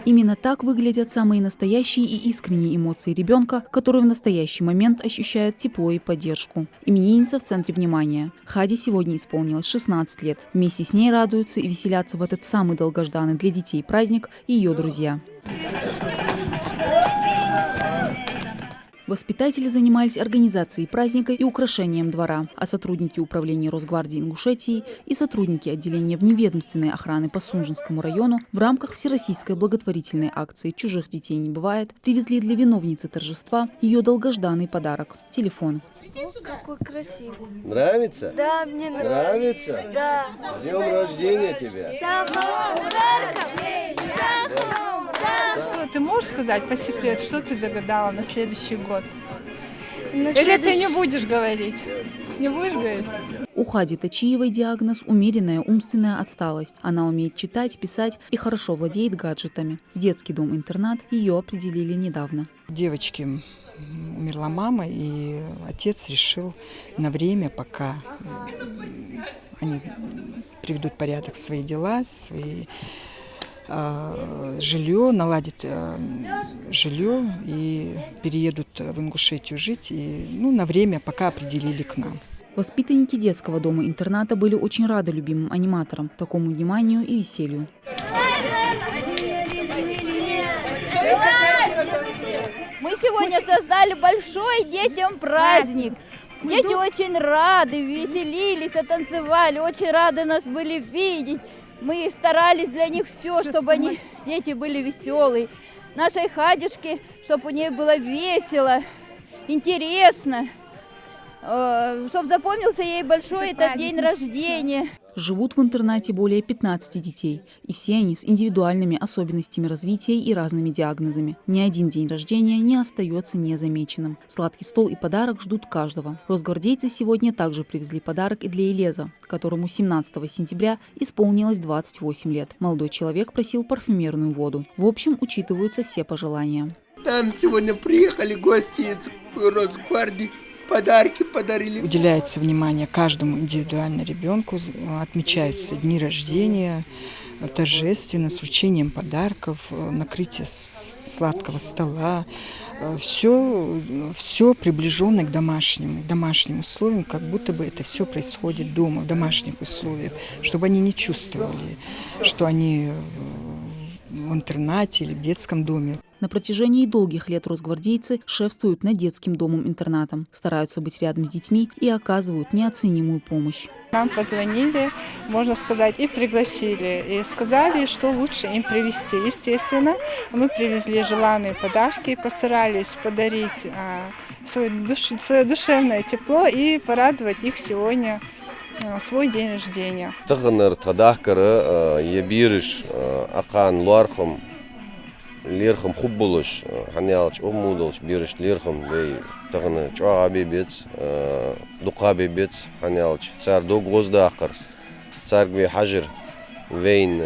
Именно так выглядят самые настоящие и искренние эмоции ребенка, который в настоящий момент ощущает тепло и поддержку. Именинница в центре внимания. Хаде сегодня исполнилось 16 лет. Вместе с ней радуются и веселятся в этот самый долгожданный для детей праздник ее друзья. Воспитатели занимались организацией праздника и украшением двора, а сотрудники управления Росгвардии Ингушетии и сотрудники отделения вневедомственной охраны по Сунжинскому району в рамках всероссийской благотворительной акции «Чужих детей не бывает» привезли для виновницы торжества ее долгожданный подарок – телефон. Какой красивый. Нравится? Да, мне нравится. Нравится? Да. С днем рождения тебя! Ты можешь сказать по секрету, что ты загадала на следующий год? Или ты не будешь говорить? Не будешь говорить? У Хади Тачиевой диагноз – умеренная умственная отсталость. Она умеет читать, писать и хорошо владеет гаджетами. В детский дом-интернат ее определили недавно. Девочке умерла мама, и отец решил на время, пока они приведут в порядок свои дела, свои жилье, наладить жилье и переедут в Ингушетию жить. И на время пока определили к нам. Воспитанники детского дома-интерната были очень рады любимым аниматорам, такому вниманию и веселью. Мы сегодня создали большой детям праздник. Дети очень рады, веселились, танцевали, очень рады нас были видеть. Мы старались для них все, чтобы дети были веселые. Нашей Хадюшке, чтобы у нее было весело, интересно, чтобы запомнился ей большой этот день рождения. Живут в интернате более 15 детей, и все они с индивидуальными особенностями развития и разными диагнозами. Ни один день рождения не остается незамеченным. Сладкий стол и подарок ждут каждого. Росгвардейцы сегодня также привезли подарок и для Элеза, которому 17 сентября исполнилось 28 лет. Молодой человек просил парфюмерную воду. В общем, учитываются все пожелания. Там сегодня приехали гости из Росгвардии. Подарки подарили. Уделяется внимание каждому индивидуально ребенку, отмечаются дни рождения, торжественно, с вручением подарков, накрытие сладкого стола. Все приближенное к домашним условиям, как будто бы это все происходит дома, в домашних условиях, чтобы они не чувствовали, что они в интернате или в детском доме. На протяжении долгих лет росгвардейцы шефствуют над детским домом-интернатом, стараются быть рядом с детьми и оказывают неоценимую помощь. Нам позвонили, можно сказать, и пригласили, и сказали, что лучше им привезти. Естественно, мы привезли желанные подарки, постарались подарить свое душевное тепло и порадовать их сегодня свой день рождения. Лирхам хуббулуш, ханиалч умудулш бириш лирхам бей тагны чуаби бец, дукаби бец ханиалч цар дог гозда ахар, цар гби хажир вейн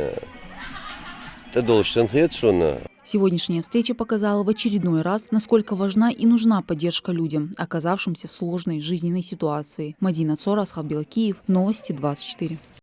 тедолш сенхетсуна. Сегодняшняя встреча показала в очередной раз, насколько важна и нужна поддержка людям, оказавшимся в сложной жизненной ситуации. Мадина Цора, Асхаб Белакиев, Новости 24.